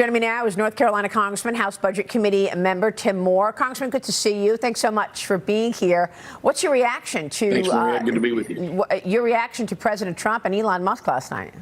Joining me now is North Carolina Congressman, House Budget Committee member Tim Moore. Congressman, good to see you. Thanks so much for being here. What's your reaction to Thanks, Maria. Good to be with you. Your reaction to President Trump and Elon Musk last night?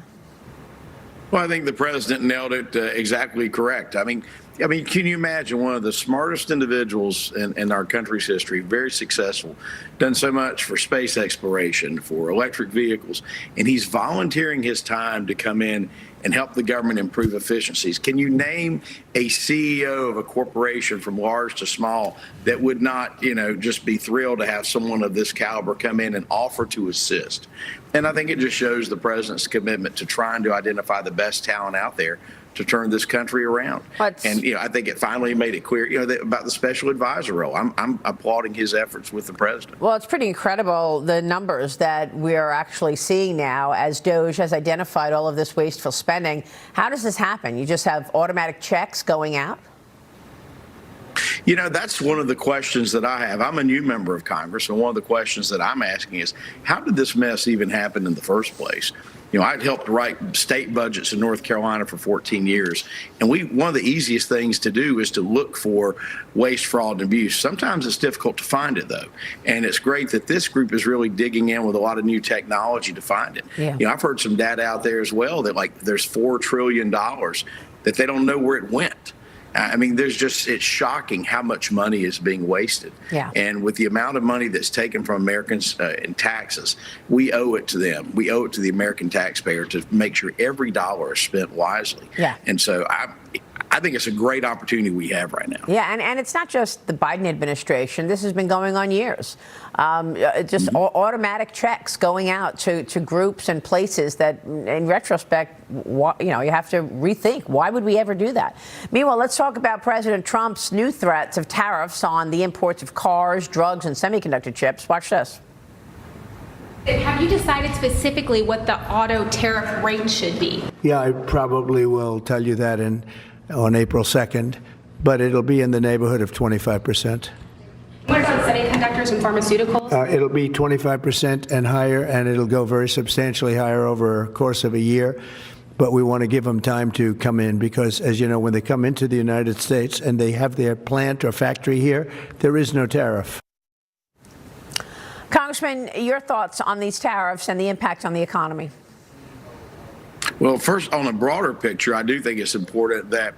Well, I think the president nailed it exactly correct. I mean, can you imagine one of the smartest individuals in our country's history, very successful, done so much for space exploration, for electric vehicles, and he's volunteering his time to come in and help the government improve efficiencies. Can you name a CEO of a corporation from large to small that would not, just be thrilled to have someone of this caliber come in and offer to assist? And I think it just shows the president's commitment to trying to identify the best talent out there to turn this country around. And I think it finally made it clear, about the special advisor role. I'm applauding his efforts with the president. Well, it's pretty incredible, the numbers that we're actually seeing now as DOGE has identified all of this wasteful spending. How does this happen? You just have automatic checks going out? That's one of the questions that I have. I'm a new member of Congress, and one of the questions that I'm asking is, how did this mess even happen in the first place? I'd helped write state budgets in North Carolina for 14 years, and one of the easiest things to do is to look for waste, fraud, and abuse. Sometimes it's difficult to find it, though, and it's great that this group is really digging in with a lot of new technology to find it. Yeah. I've heard some data out there as well that there's $4 trillion that they don't know where it went. It's shocking how much money is being wasted. Yeah. And with the amount of money that's taken from Americans in taxes, we owe it to them. We owe it to the American taxpayer to make sure every dollar is spent wisely. Yeah. And so I think it's a great opportunity we have right now. Yeah, and it's not just the Biden administration. This has been going on years. Automatic checks going out to groups and places that, in retrospect, you have to rethink. Why would we ever do that? Meanwhile, let's talk about President Trump's new threats of tariffs on the imports of cars, drugs, and semiconductor chips. Watch this. Have you decided specifically what the auto tariff rate should be? Yeah, I probably will tell you that on April 2nd, but it'll be in the neighborhood of 25%. What about semiconductors and pharmaceuticals? It'll be 25% and higher, and it'll go very substantially higher over a course of a year. But we want to give them time to come in because, as you know, when they come into the United States and they have their plant or factory here, there is no tariff. Congressman, your thoughts on these tariffs and the impact on the economy? Well, first, on a broader picture, I do think it's important that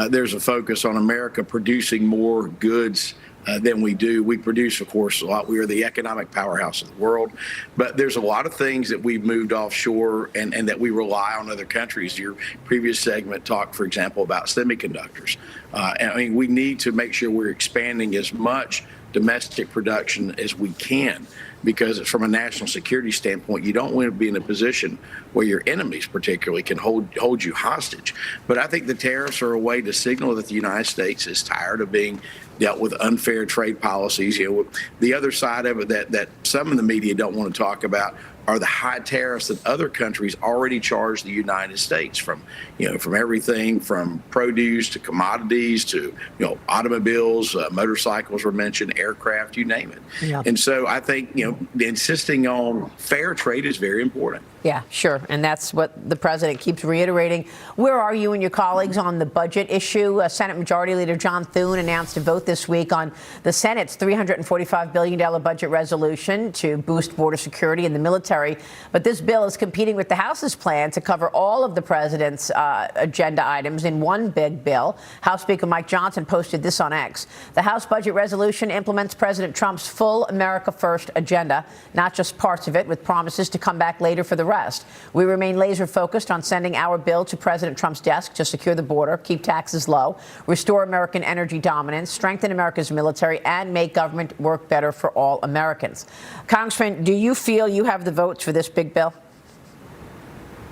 there's a focus on America producing more goods than we do. We produce, of course, a lot. We are the economic powerhouse of the world. But there's a lot of things that we've moved offshore and that we rely on other countries. Your previous segment talked, for example, about semiconductors. We need to make sure we're expanding as much domestic production as we can, because from a national security standpoint, you don't want to be in a position where your enemies particularly can hold you hostage. But I think the tariffs are a way to signal that the United States is tired of being dealt with unfair trade policies. The other side of it that some of the media don't want to talk about are the high tariffs that other countries already charge the United States from everything from produce to commodities to, automobiles, motorcycles were mentioned, aircraft, you name it. Yeah. And so I think, insisting on fair trade is very important. Yeah, sure. And that's what the president keeps reiterating. Where are you and your colleagues on the budget issue? Senate Majority Leader John Thune announced a vote this week on the Senate's $345 billion budget resolution to boost border security and the military. But this bill is competing with the House's plan to cover all of the president's agenda items in one big bill. House Speaker Mike Johnson posted this on X. The House budget resolution implements President Trump's full America First agenda, not just parts of it, with promises to come back later for the rest. We remain laser focused on sending our bill to President Trump's desk to secure the border, keep taxes low, restore American energy dominance, strengthen America's military, and make government work better for all Americans. Congressman, do you feel you have the votes for this big bill?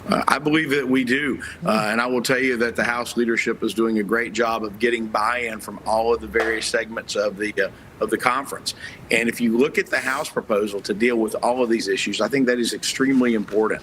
I believe that we do. And I will tell you that the House leadership is doing a great job of getting buy-in from all of the various segments of the conference. And if you look at the House proposal to deal with all of these issues, I think that is extremely important.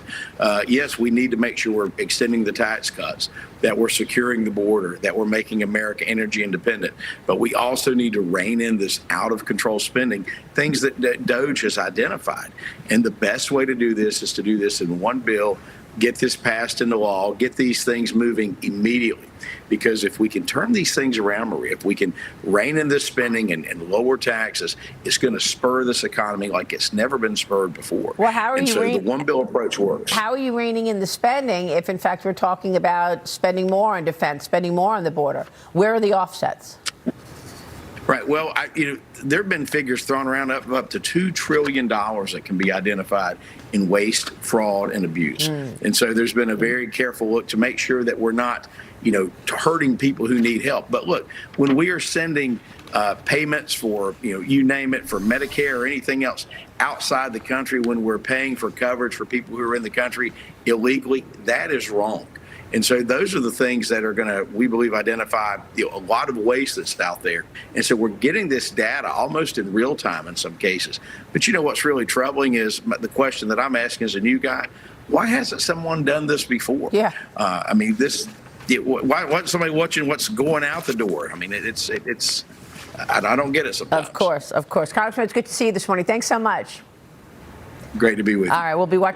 Yes, we need to make sure we're extending the tax cuts, that we're securing the border, that we're making America energy independent. But we also need to rein in this out-of-control spending, things that DOGE has identified. And the best way to do this is to do this in one bill get this passed into law, get these things moving immediately. Because if we can turn these things around, Maria, if we can rein in this spending and lower taxes, it's going to spur this economy like it's never been spurred before. Well, how are and you so the one bill approach works. How are you reining in the spending if, in fact, we're talking about spending more on defense, spending more on the border? Where are the offsets? Right. Well, there have been figures thrown around up to $2 trillion that can be identified in waste, fraud, and abuse. And so there's been a very careful look to make sure that we're not, hurting people who need help. But look, when we are sending payments for, you name it, for Medicare or anything else outside the country, when we're paying for coverage for people who are in the country illegally, that is wrong. And so those are the things that are going to, we believe, identify a lot of waste that's out there. And so we're getting this data almost in real time in some cases. But what's really troubling is the question that I'm asking as a new guy: why hasn't someone done this before? Yeah. Why somebody watching what's going out the door? I mean, I don't get it sometimes. Of course. Congressman, it's good to see you this morning. Thanks so much. Great to be with you. All right, we'll be watching.